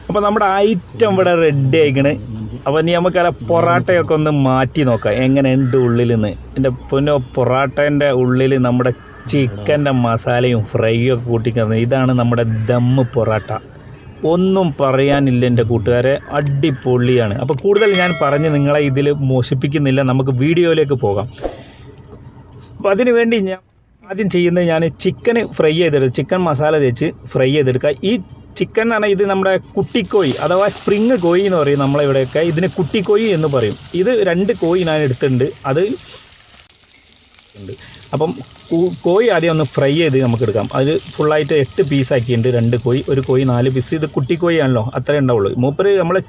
അപ്പോൾ നമ്മുടെ ഐറ്റം ഇവിടെ റെഡി ആയിക്കണ്. അപ്പോൾ ഇനി നമുക്ക് ആ പൊറാട്ടയൊക്കെ ഒന്ന് മാറ്റി നോക്കാം എങ്ങനെയുണ്ട് ഉള്ളിൽ നിന്ന്. എൻ്റെ പൊന്നോ, പൊറാട്ടേൻ്റെ ഉള്ളിൽ നമ്മുടെ ചിക്കൻ്റെ മസാലയും ഫ്രൈയും ഒക്കെ കൂട്ടിക്കുന്നത്. ഇതാണ് നമ്മുടെ ദമ്മ് പൊറാട്ട. ഒന്നും പറയാനില്ല എൻ്റെ കൂട്ടുകാരെ, അടിപൊളിയാണ്. അപ്പോൾ കൂടുതൽ ഞാൻ പറഞ്ഞ് നിങ്ങളെ ഇതിൽ മോശിപ്പിക്കുന്നില്ല, നമുക്ക് വീഡിയോയിലേക്ക് പോകാം. അപ്പോൾ അതിന് വേണ്ടി ഞാൻ ആദ്യം ചെയ്യുന്നത്, ഞാൻ ചിക്കൻ ഫ്രൈ ചെയ്തെടുക്കുക, ചിക്കൻ മസാല തേച്ച് ഫ്രൈ ചെയ്തെടുക്കുക. ഈ ചിക്കൻ എന്ന് പറഞ്ഞാൽ ഇത് നമ്മുടെ കുട്ടിക്കോഴി അഥവാ സ്പ്രിങ് കോഴി എന്ന് പറയും നമ്മളിവിടെയൊക്കെ, ഇതിന് കുട്ടിക്കോഴി എന്ന് പറയും. ഇത് 2 കോഴി ഞാൻ എടുത്തിട്ടുണ്ട്. അത് ഉണ്ട്. അപ്പം കോഴി ആദ്യം ഒന്ന് ഫ്രൈ ചെയ്ത് നമുക്ക് എടുക്കാം. അത് ഫുള്ളായിട്ട് 8 പീസാക്കിയിട്ടുണ്ട്. 2 കോഴി, ഒരു കോഴി 4 പീസ്. ഇത് കുട്ടിക്കോഴിയാണല്ലോ, അത്രേ ഉണ്ടാവുള്ളൂ. മൂപ്പര് നമ്മളെ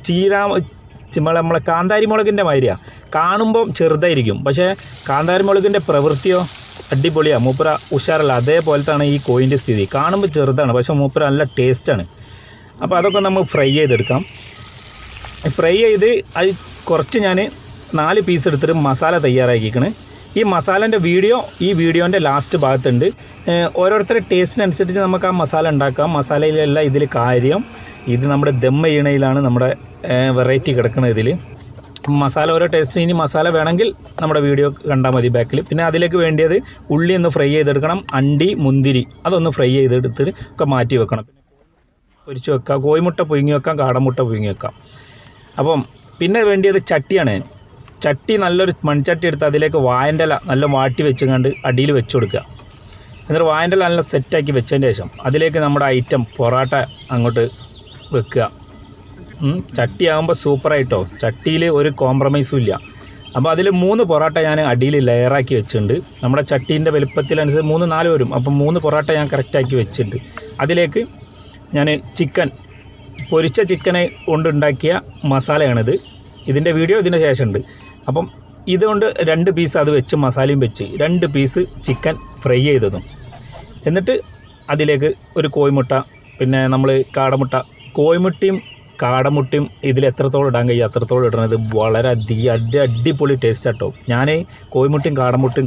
നമ്മളെ കാന്താരി മുളകിൻ്റെ മാതിരിയാണ്. കാണുമ്പം ചെറുതായിരിക്കും, പക്ഷേ കാന്താരി മുളകിൻ്റെ പ്രവൃത്തിയോ അടിപൊളിയാണ്. മൂപ്പര ഉഷാറല്ല. അതേപോലത്താണ് ഈ കോഴിൻ്റെ സ്ഥിതി. കാണുമ്പോൾ ചെറുതാണ്, പക്ഷേ മൂപ്പര നല്ല ടേസ്റ്റാണ്. അപ്പോൾ അതൊക്കെ നമുക്ക് ഫ്രൈ ചെയ്തെടുക്കാം. ഫ്രൈ ചെയ്ത് അത് കുറച്ച് ഞാൻ 4 പീസ് എടുത്തിട്ട് മസാല തയ്യാറാക്കിക്കണ്. ഈ മസാലേൻ്റെ വീഡിയോ ഈ വീഡിയോൻ്റെ ലാസ്റ്റ് ഭാഗത്തുണ്ട്. ഓരോരുത്തരുടെ ടേസ്റ്റിനനുസരിച്ച് നമുക്ക് ആ മസാല ഉണ്ടാക്കാം. മസാലയിലല്ല ഇതിൽ കാര്യം. ഇത് നമ്മുടെ ദം ചെയ്യണയിലാണ് നമ്മുടെ വെറൈറ്റി കിടക്കുന്നത്. ഇതിൽ മസാല ഓരോ ടേസ്റ്റിന്. ഇനി മസാല വേണമെങ്കിൽ നമ്മുടെ വീഡിയോ കണ്ടാൽ മതി ബാക്കിൽ. പിന്നെ അതിലേക്ക് വേണ്ടിയത് ഉള്ളി ഒന്ന് ഫ്രൈ ചെയ്തെടുക്കണം. അണ്ടി, മുന്തിരി അതൊന്ന് ഫ്രൈ ചെയ്തെടുത്തിട്ട് ഒക്കെ മാറ്റി വെക്കണം. പിന്നെ പൊരിച്ച് വെക്കാം. കോഴിമുട്ട പുഴുങ്ങി വെക്കാം, കാടമുട്ട പുഴുങ്ങി വെക്കാം. അപ്പം പിന്നെ വേണ്ടിയത് ചട്ടിയാണ്. ചട്ടി നല്ലൊരു മൺചട്ടി എടുത്ത് അതിലേക്ക് വാഴൻ്റെ ഇല നല്ല വാട്ടി വെച്ചുകൊണ്ട് അടിയിൽ വെച്ച് കൊടുക്കുക. എന്നിട്ട് വാഴൻ്റെ ഇല നല്ല സെറ്റാക്കി വെച്ചതിന് ശേഷം അതിലേക്ക് നമ്മുടെ ഐറ്റം പൊറാട്ട അങ്ങോട്ട് വെക്കുക. ചട്ടിയാകുമ്പോൾ സൂപ്പറായിട്ടോ, ചട്ടിയിൽ ഒരു കോംപ്രമൈസും ഇല്ല. അപ്പോൾ അതിൽ 3 പൊറാട്ട ഞാൻ അടിയിൽ ലെയറാക്കി വെച്ചിട്ടുണ്ട്. നമ്മുടെ ചട്ടീൻ്റെ വലുപ്പത്തിനനുസരിച്ച് 3-4 വരും. അപ്പം 3 പൊറാട്ട ഞാൻ കറക്റ്റാക്കി വെച്ചിട്ടുണ്ട്. അതിലേക്ക് ഞാൻ ചിക്കൻ, പൊരിച്ച ചിക്കനെ കൊണ്ടുണ്ടാക്കിയ മസാലയാണിത്. ഇതിൻ്റെ വീഡിയോ ഇതിന് ശേഷമുണ്ട്. അപ്പം ഇതുകൊണ്ട് 2 പീസ് അത് വെച്ച് മസാലയും വെച്ച് 2 പീസ് ചിക്കൻ ഫ്രൈ ചെയ്തതും, എന്നിട്ട് അതിലേക്ക് ഒരു കോഴിമുട്ട, പിന്നെ നമ്മൾ കാടമുട്ട, കോഴിമുട്ടയും കാടമുട്ടയും ഇതിൽ എത്രത്തോളം ഇടാൻ കഴിയും അത്രത്തോളം ഇടുന്നത്. വളരെ അടിപൊളി ടേസ്റ്റ് കേട്ടോ. ഞാൻ കോഴിമുട്ടയും കാടമുട്ടയും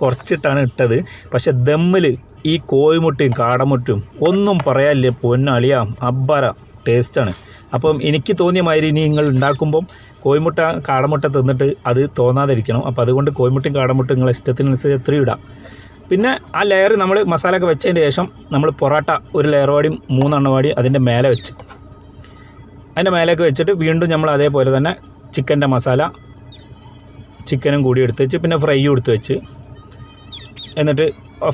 കുറച്ചിട്ടാണ് ഇട്ടത്. പക്ഷെ ദമ്മിൽ ഈ കോഴിമുട്ടയും കാടമുട്ടയും ഒന്നും പറയാനില്ല, പൊന്നളിയാം അബ്ബാര ടേസ്റ്റാണ്. അപ്പം എനിക്ക് തോന്നിയ മാതിരി ഇനി നിങ്ങൾ ഉണ്ടാക്കുമ്പം കോഴിമുട്ട കാടമുട്ട തിന്നിട്ട് അത് തോന്നാതിരിക്കണം. അപ്പോൾ അതുകൊണ്ട് കോഴിമുട്ടയും കാടമുട്ടയും നിങ്ങളെ ഇഷ്ടത്തിനനുസരിച്ച് എത്രയും ഇടാം. പിന്നെ ആ ലെയർ നമ്മൾ മസാല ഒക്കെ വെച്ചതിന് ശേഷം നമ്മൾ പൊറാട്ട ഒരു ലെയർ വാടിയും 3 എണ്ണം വാടി അതിൻ്റെ മേലെ വെച്ച്, അതിൻ്റെ മേലേക്ക് വെച്ചിട്ട് വീണ്ടും നമ്മൾ അതേപോലെ തന്നെ ചിക്കൻ്റെ മസാല ചിക്കനും കൂടി എടുത്ത് വെച്ച് പിന്നെ ഫ്രൈയും എടുത്ത് വെച്ച്, എന്നിട്ട്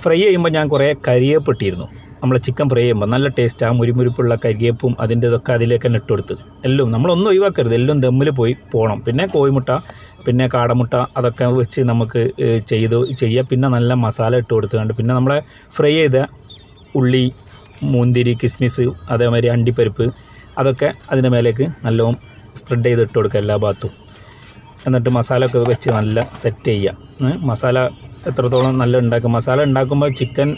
ഫ്രൈ ചെയ്യുമ്പോൾ ഞാൻ കുറേ കരിയേപ്പിട്ടിരുന്നു. നമ്മൾ ചിക്കൻ ഫ്രൈ ചെയ്യുമ്പോൾ നല്ല ടേസ്റ്റ്. ആ മുരിമുരിപ്പുള്ള കരിയേപ്പും അതിൻ്റെ ഇതൊക്കെ അതിലേക്ക് തന്നെ ഇട്ടുകൊടുത്ത് എല്ലാം നമ്മളൊന്നും ഒഴിവാക്കരുത്, എല്ലാം ദമ്മിൽ പോകണം. പിന്നെ കോഴിമുട്ട, പിന്നെ കാടമുട്ട അതൊക്കെ വെച്ച് നമുക്ക് ചെയ്യാം. പിന്നെ നല്ല മസാല ഇട്ട് കൊടുത്തുകൊണ്ട് പിന്നെ നമ്മളെ ഫ്രൈ ചെയ്ത ഉള്ളി, മുന്തിരി, കിസ്മിസ്, അതേമാതിരി അണ്ടിപ്പരിപ്പ് അതൊക്കെ അതിൻ്റെ മേലേക്ക് നല്ലോണം സ്പ്രെഡ് ചെയ്ത് ഇട്ട് കൊടുക്കുക എല്ലാ ഭാഗത്തും. എന്നിട്ട് മസാല ഒക്കെ വെച്ച് നല്ല സെറ്റ് ചെയ്യുക. മസാല എത്രത്തോളം നല്ല ഉണ്ടാക്കുക. മസാല ഉണ്ടാക്കുമ്പോൾ ചിക്കൻ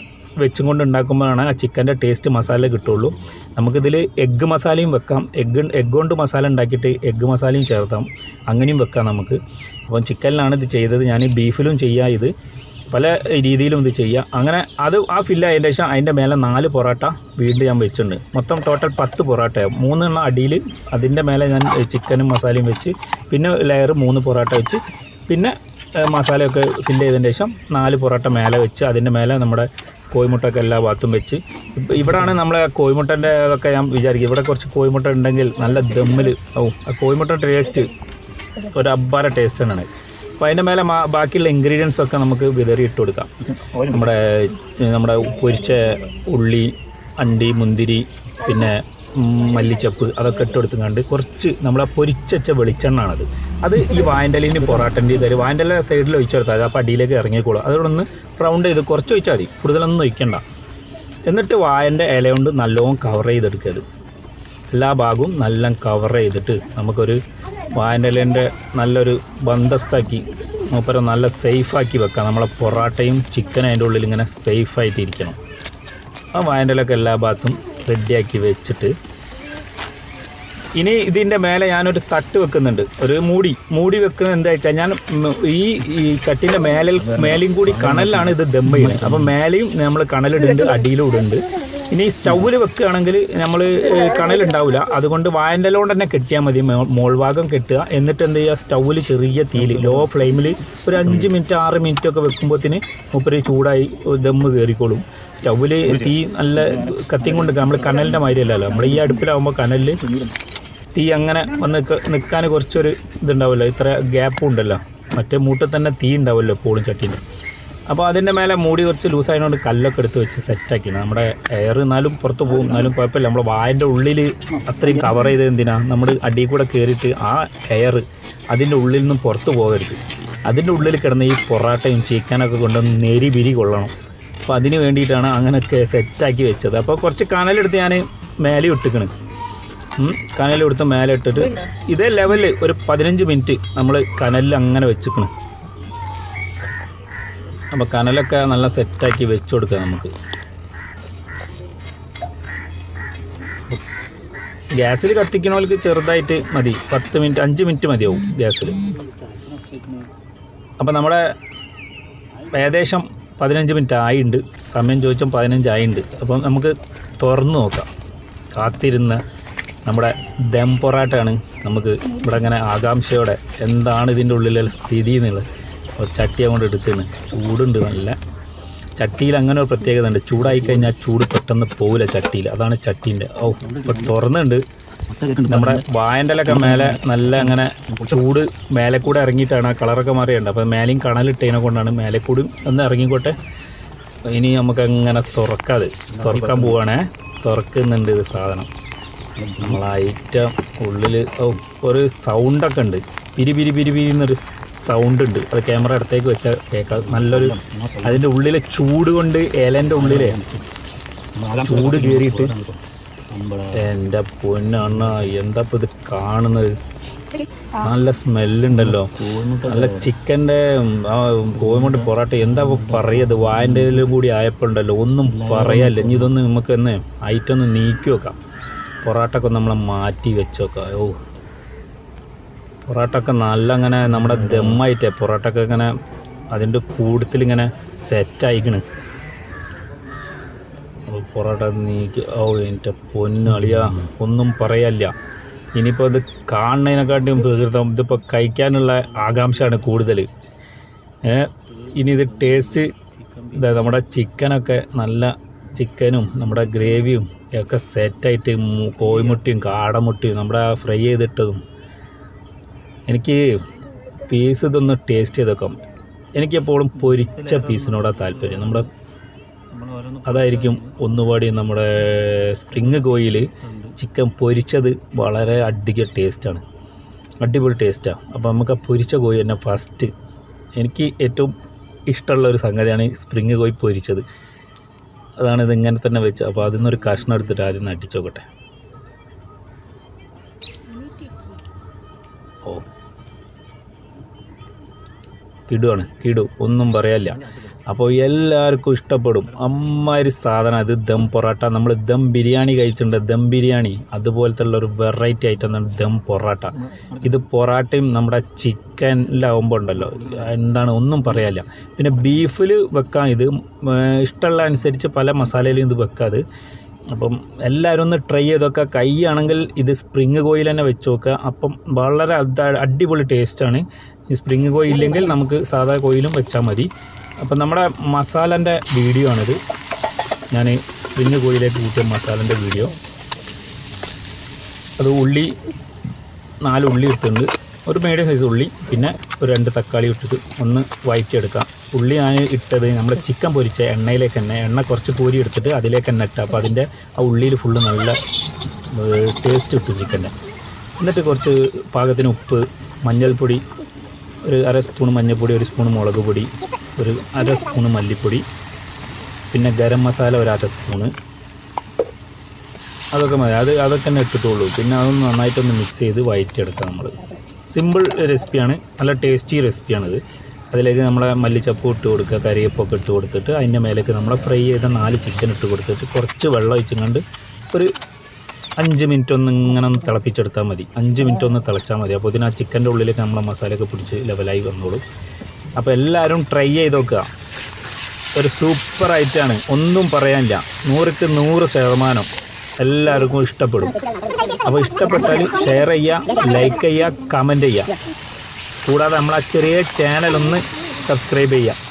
വെച്ചും കൊണ്ട് ഉണ്ടാക്കുമ്പോഴാണ് ആ ചിക്കൻ്റെ ടേസ്റ്റ് മസാല കിട്ടുള്ളൂ. നമുക്കിതിൽ എഗ്ഗ് മസാലയും വെക്കാം. എഗ്ഗ് കൊണ്ട് മസാല ഉണ്ടാക്കിയിട്ട് എഗ്ഗ് മസാലയും ചേർത്താം, അങ്ങനെയും വെക്കാം നമുക്ക്. അപ്പം ചിക്കനിലാണ് ഇത് ചെയ്തത്. ഞാൻ ബീഫിലും ചെയ്യാം, ഇത് പല രീതിയിലും ഇത് ചെയ്യുക. അങ്ങനെ അത് ആ ഫില്ലായതിൻ്റെ ശേഷം അതിൻ്റെ മേലെ 4 പൊറോട്ട വീണ്ടും ഞാൻ വെച്ചിട്ടുണ്ട്. മൊത്തം ടോട്ടൽ 10 പൊറോട്ടയാണ്. 3 എണ്ണം അടിയിൽ, അതിൻ്റെ മേലെ ഞാൻ ചിക്കനും മസാലയും വെച്ച്, പിന്നെ ലെയർ 3 പൊറോട്ട വെച്ച്, പിന്നെ മസാലയൊക്കെ ഫില്ല് ചെയ്തതിന് ശേഷം 4 പൊറോട്ട മേലെ വെച്ച്, അതിൻ്റെ മേലെ നമ്മുടെ കോഴിമുട്ടൊക്കെ എല്ലാ ഭാഗത്തും വെച്ച്. ഇവിടെയാണ് നമ്മളെ കോഴിമുട്ടൻ്റെ ഒക്കെ ഞാൻ വിചാരിക്കും, ഇവിടെ കുറച്ച് കോഴിമുട്ട ഉണ്ടെങ്കിൽ നല്ല ദമ്മിൽ ആ കോഴിമുട്ട ടേസ്റ്റ് ഒരു അബ്ബാര ടേസ്റ്റാണ്. അപ്പോൾ അതിൻ്റെ മേലെ ബാക്കിയുള്ള ഇൻഗ്രീഡിയൻസൊക്കെ നമുക്ക് വിതറി ഇട്ട് കൊടുക്കാം. നമ്മുടെ പൊരിച്ച ഉള്ളി, അണ്ടി, മുന്തിരി, പിന്നെ മല്ലിച്ചപ്പ് അതൊക്കെ ഇട്ട് കൊടുത്തുകൊണ്ട് കുറച്ച് നമ്മളെ പൊരിച്ച വെളിച്ചെണ്ണാണത്. അത് ഈ വായൻ്റെലിന് പൊറാട്ടൻ്റെ ഇതായി വായൻ്റെ സൈഡിൽ ഒഴിച്ചു കൊടുത്താൽ അപ്പോൾ അടിയിലേക്ക് ഇറങ്ങിക്കോളും. അതുകൊണ്ടൊന്ന് റൗണ്ട് ചെയ്ത് കുറച്ച് ഒഴിച്ചാൽ മതി, കൂടുതലൊന്നും ഒഴിക്കണ്ട. എന്നിട്ട് വായൻ്റെ ഇല കൊണ്ട് നല്ലോണം കവർ ചെയ്തെടുക്കുക. എല്ലാ ഭാഗവും നല്ല കവർ ചെയ്തിട്ട് നമുക്കൊരു വായൻ്റെ ഇലേൻ്റെ നല്ലൊരു ബന്ധസ്ഥാക്കി മൂപ്പര നല്ല സേഫാക്കി വെക്കാം. നമ്മളെ പൊറാട്ടയും ചിക്കനും അതിൻ്റെ ഉള്ളിൽ ഇങ്ങനെ സേഫായിട്ടിരിക്കണം. ആ വായൻ്റെ ഇലയൊക്കെ എല്ലാ ഭാഗത്തും റെഡിയാക്കി വെച്ചിട്ട് ഇനി ഇതിൻ്റെ മേലെ ഞാനൊരു തട്ട് വെക്കുന്നുണ്ട്, ഒരു മൂടി വെക്കുന്നത് എന്താ വെച്ചാൽ ഞാൻ ഈ ചട്ടിൻ്റെ മേലെയും കൂടി കണലിലാണ് ഇത് ദം ചെയ്യുന്നത്. അപ്പം മേലെയും നമ്മൾ കണലിടുന്നുണ്ട്, അടിയിലും ഇടുന്നുണ്ട്. ഇനി സ്റ്റൗവിൽ വെക്കുകയാണെങ്കിൽ നമ്മൾ കണലുണ്ടാവില്ല, അതുകൊണ്ട് വാഴൻ്റെ ഇല കൊണ്ട് തന്നെ കെട്ടിയാൽ മതി. മോൾഭാഗം കെട്ടുക, എന്നിട്ട് എന്ത് ചെയ്യുക, സ്റ്റൗവിൽ ചെറിയ തീയിൽ ലോ ഫ്ലെയിമിൽ ഒരു 5 മിനിറ്റ് 6 മിനിറ്റ് ഒക്കെ വെക്കുമ്പോഴത്തേന് മൂപ്പര് ചൂടായി ദമ്മ് കയറിക്കോളും. സ്റ്റൗവിൽ തീ നല്ല കത്തിയും കൊണ്ട് നമ്മൾ കനലിൻ്റെ മാതിരിയല്ലല്ലോ, നമ്മൾ ഈ അടുപ്പിലാവുമ്പോൾ കനലിൽ തീ അങ്ങനെ വന്ന് നിൽക്കാൻ കുറച്ചൊരു ഇതുണ്ടാവുമല്ലോ, ഇത്ര ഗ്യാപ്പും ഉണ്ടല്ലോ, മറ്റേ മൂട്ടിൽ തന്നെ തീ ഉണ്ടാവുമല്ലോ എപ്പോഴും ചട്ടീൻ്റെ. അപ്പോൾ അതിൻ്റെ മേലെ മൂടി കുറച്ച് ലൂസായതുകൊണ്ട് കല്ലൊക്കെ എടുത്ത് വെച്ച് സെറ്റാക്കി. നമ്മുടെ എയർ എന്നാലും പുറത്ത് പോകും, എന്നാലും കുഴപ്പമില്ല. നമ്മൾ വായൻ്റെ ഉള്ളിൽ അത്രയും കവർ ചെയ്ത് എന്തിനാണ് നമ്മൾ അടിയിൽ കൂടെ കയറിയിട്ട് ആ എയർ അതിൻ്റെ ഉള്ളിൽ നിന്നും പുറത്ത് പോകരുത്. അതിൻ്റെ ഉള്ളിൽ കിടന്ന് ഈ പൊറാട്ടയും ചിക്കനൊക്കെ കൊണ്ടുവന്ന് നെരി കൊള്ളണം. അപ്പോൾ അതിന് വേണ്ടിയിട്ടാണ് അങ്ങനെയൊക്കെ സെറ്റാക്കി വെച്ചത്. അപ്പോൾ കുറച്ച് കനലെടുത്ത് ഞാൻ മേലെ ഇട്ടിക്കണ്, കനലെടുത്ത് മേലെ ഇട്ടിട്ട് ഇതേ ലെവലിൽ ഒരു 15 മിനിറ്റ് നമ്മൾ കനലിൽ അങ്ങനെ വെച്ചിക്കണം. അപ്പോൾ കനലൊക്കെ നല്ല സെറ്റാക്കി വെച്ച് കൊടുക്കുക നമുക്ക്. ഗ്യാസിൽ കത്തിക്കണവർക്ക് ചെറുതായിട്ട് മതി, 10 മിനിറ്റ് 5 മിനിറ്റ് മതിയാവും ഗ്യാസിൽ. അപ്പോൾ നമ്മുടെ ഏകദേശം 15 മിനിറ്റ് ആയിട്ടുണ്ട്, സമയം ചോദിച്ചാൽ 15 ആയിട്ടുണ്ട്. അപ്പം നമുക്ക് തുറന്ന് നോക്കാം. കാത്തിരുന്ന നമ്മുടെ ദം പൊറാട്ടയാണ് നമുക്ക് ഇവിടെ ഇങ്ങനെ ആകാംക്ഷയോടെ എന്താണ് ഇതിൻ്റെ ഉള്ളിലെ സ്ഥിതി എന്നുള്ളത്. അപ്പോൾ ചട്ടി അങ്ങോട്ട് എടുത്തിന്, ചൂടുണ്ട് നല്ല. ചട്ടിയിൽ അങ്ങനെ ഒരു പ്രത്യേകത ഉണ്ട്, ചൂടായി കഴിഞ്ഞാൽ ചൂട് പെട്ടെന്ന് പോകില്ല ചട്ടിയിൽ, അതാണ് ചട്ടീൻ്റെ. ഇപ്പോൾ തുറന്നുണ്ട്. നമ്മുടെ വായൻ്റെലൊക്കെ മേലെ നല്ല അങ്ങനെ ചൂട് മേലെ കൂടെ ഇറങ്ങിയിട്ടാണ്, ആ കളറൊക്കെ മാറിയുണ്ട്. അപ്പോൾ മേലെയും കണലിട്ടതിനെ കൊണ്ടാണ് മേലെ കൂടി ഒന്ന് ഇറങ്ങിക്കോട്ടെ. ഇനി നമുക്കങ്ങനെ തുറക്കാൻ പോവുകയാണേ. തുറക്കുന്നുണ്ട് ഇത് സാധനം. നമ്മൾ ഐറ്റം ഉള്ളിൽ ഒരു സൗണ്ടൊക്കെ ഉണ്ട്, പിരി സൗണ്ട് ഉണ്ട്. അത് ക്യാമറ അടുത്തേക്ക് വെച്ചാൽ കേൾക്കാം. നല്ലൊരു അതിൻ്റെ ഉള്ളിലെ ചൂട് കൊണ്ട് ഇലേൻ്റെ ഉള്ളിലെ ചൂട് കയറിയിട്ട് എൻ്റെ പൊന്നണ്ണ എന്താ ഇപ്പോൾ ഇത് കാണുന്നത്. നല്ല സ്മെല്ലുണ്ടല്ലോ, നല്ല ചിക്കൻ്റെ കോഴിമുട്ട പൊറാട്ട എന്താ പറയുക. വായൻ്റെ കൂടി ആയപ്പോൾ ഉണ്ടല്ലോ ഒന്നും പറയാല്ല. ഇനി ഇതൊന്ന് നമുക്ക് തന്നെ ഐറ്റം ഒന്ന് നീക്കി വെക്കാം. പൊറാട്ടൊക്കെ നമ്മൾ മാറ്റി വെച്ചോക്കാം. പൊറാട്ടൊക്കെ നല്ല അങ്ങനെ നമ്മുടെ ദമ്മായിട്ടേ പൊറാട്ടൊക്കെ ഇങ്ങനെ അതിൻ്റെ കൂടുതലിങ്ങനെ സെറ്റായിക്കണ്. പൊറോട്ട നീക്കി എൻ്റെ പൊന്നളിയാ ഒന്നും പറയാല്ല. ഇനിയിപ്പോൾ ഇത് കാണുന്നതിനെക്കാട്ടിയും പ്രകൃതം ഇതിപ്പോൾ കഴിക്കാനുള്ള ആകാംക്ഷയാണ് കൂടുതൽ. ഇനി ഇത് ടേസ്റ്റ് ഇതാ നമ്മുടെ ചിക്കനൊക്കെ നല്ല ചിക്കനും നമ്മുടെ ഗ്രേവിയും ഒക്കെ സെറ്റായിട്ട് കോഴിമുട്ടയും കാടമുട്ടയും നമ്മുടെ ഫ്രൈ ചെയ്തിട്ടതും. എനിക്ക് പീസ് ഇതൊന്ന് ടേസ്റ്റ് ചെയ്ത് വെക്കാം. എനിക്കെപ്പോഴും പൊരിച്ച പീസിനോടാണ് താല്പര്യം. നമ്മുടെ അതായിരിക്കും ഒന്നുപാടി. നമ്മുടെ സ്പ്രിങ് കോയിൽ ചിക്കൻ പൊരിച്ചത് വളരെ അധികം ടേസ്റ്റാണ്, അടിപൊളി ടേസ്റ്റാണ്. അപ്പോൾ നമുക്ക് ആ പൊരിച്ച കോഴി തന്നെ ഫസ്റ്റ്. എനിക്ക് ഏറ്റവും ഇഷ്ടമുള്ള ഒരു സംഗതിയാണ് സ്പ്രിങ് കോഴി പൊരിച്ചത്. അതാണ് ഇതിങ്ങനെ തന്നെ വെച്ച്. അപ്പോൾ അതിൽ നിന്നൊരു കഷ്ണം എടുത്തിട്ട് ആദ്യം നട്ടിച്ച് നോക്കട്ടെ. കിടു ഒന്നും പറയാനില്ല. അപ്പോൾ എല്ലാവർക്കും ഇഷ്ടപ്പെടും. അമ്മാതിരി സാധനം ഇത് ദം പൊറാട്ട. നമ്മൾ ദം ബിരിയാണി കഴിച്ചിട്ടുണ്ട്, ദം ബിരിയാണി അതുപോലത്തെ ഉള്ളൊരു വെറൈറ്റി ഐറ്റം ദം പൊറാട്ട. ഇത് പൊറാട്ടയും നമ്മുടെ ചിക്കനിലാവുമ്പോൾ ഉണ്ടല്ലോ എന്താണ് ഒന്നും പറയാനില്ല. പിന്നെ ബീഫിൽ വെക്കാം, ഇത് ഇഷ്ടമുള്ള അനുസരിച്ച് പല മസാലയിലും ഇത് വെക്കാം. അപ്പം എല്ലാവരും ഒന്ന് ട്രൈ ചെയ്തൊക്കെ. കൈയാണെങ്കിൽ ഇത് സ്പ്രിങ് കോയിൽ തന്നെ വെച്ച് നോക്കുക. അപ്പം വളരെ അടിപൊളി ടേസ്റ്റാണ്. ഈ സ്പ്രിങ് കോയിൽ ഇല്ലെങ്കിൽ നമുക്ക് സാധാ കോയിലും വെച്ചാൽ മതി. അപ്പം നമ്മുടെ മസാലൻ്റെ വീഡിയോ ആണിത്. ഞാൻ സ്പ്രിങ് കോയിലേക്ക് കൂട്ടിയ മസാലൻ്റെ വീഡിയോ. അത് 4 ഉള്ളി ഇട്ടിട്ടുണ്ട്, ഒരു മീഡിയം സൈസ് ഉള്ളി, പിന്നെ ഒരു 2 തക്കാളി ഇട്ടിട്ട് ഒന്ന് വഴറ്റിയെടുക്കാം. ഉള്ളി ഞാൻ ഇട്ടത് നമ്മുടെ ചിക്കൻ പൊരിച്ച എണ്ണയിലേക്ക് തന്നെ, എണ്ണ കുറച്ച് കോരി എടുത്തിട്ട് അതിലേക്ക് തന്നെ ഇട്ടാൽ അപ്പോൾ അതിൻ്റെ ആ ഉള്ളിയിൽ ഫുള്ള് നല്ല ടേസ്റ്റ് കിട്ടും ചിക്കൻ്റെ. എന്നിട്ട് കുറച്ച് പാകത്തിന് ഉപ്പ്, മഞ്ഞൾപ്പൊടി, ഒരു 1/2 സ്പൂൺ മഞ്ഞൾപ്പൊടി, 1 സ്പൂൺ മുളക് പൊടി, ഒരു 1/2 സ്പൂൺ മല്ലിപ്പൊടി, പിന്നെ ഗരം മസാല ഒരു 1/2 സ്പൂണ്, അതൊക്കെ മതി. അതൊക്കെ തന്നെ ഇട്ടിട്ടുള്ളൂ. പിന്നെ അതൊന്ന് നന്നായിട്ടൊന്ന് മിക്സ് ചെയ്ത് വഴറ്റിയെടുക്കാം. നമ്മൾ സിമ്പിൾ റെസിപ്പിയാണ്, നല്ല ടേസ്റ്റി റെസിപ്പിയാണിത്. അതിലേക്ക് നമ്മളെ മല്ലിച്ചപ്പ് ഇട്ട് കൊടുക്കുക, കറിവേപ്പൊക്കെ ഇട്ട് കൊടുത്തിട്ട് അതിൻ്റെ മേലേക്ക് നമ്മൾ ഫ്രൈ ചെയ്ത 4 ചിക്കൻ ഇട്ട് കൊടുത്തിട്ട് കുറച്ച് വെള്ളം ഒഴിച്ചുകൊണ്ട് ഒരു 5 മിനിറ്റ് ഒന്ന് ഇങ്ങനെ ഒന്ന് തിളപ്പിച്ചെടുത്താൽ മതി. 5 മിനിറ്റ് ഒന്ന് തിളച്ചാൽ മതി. അപ്പോൾ ഇതിന് ആ ചിക്കൻ്റെ ഉള്ളിലേക്ക് നമ്മളെ മസാലയൊക്കെ പിടിച്ച് ലെവലായി വന്നോളും. അപ്പോൾ എല്ലാവരും ട്രൈ ചെയ്ത് നോക്കുക. ഒരു സൂപ്പർ ഐറ്റമാണ്, ഒന്നും പറയാനില്ല. 100ക്ക് 100% എല്ലാവർക്കും ഇഷ്ടപ്പെടും. അപ്പോൾ ഇഷ്ടപ്പെട്ടാൽ ഷെയർ ചെയ്യുക, ലൈക്ക് ചെയ്യുക, കമൻറ്റ് ചെയ്യുക. കൂടാതെ നമ്മളെ ചെറിയ ചാനലൊന്ന് സബ്സ്ക്രൈബ് ചെയ്യുക.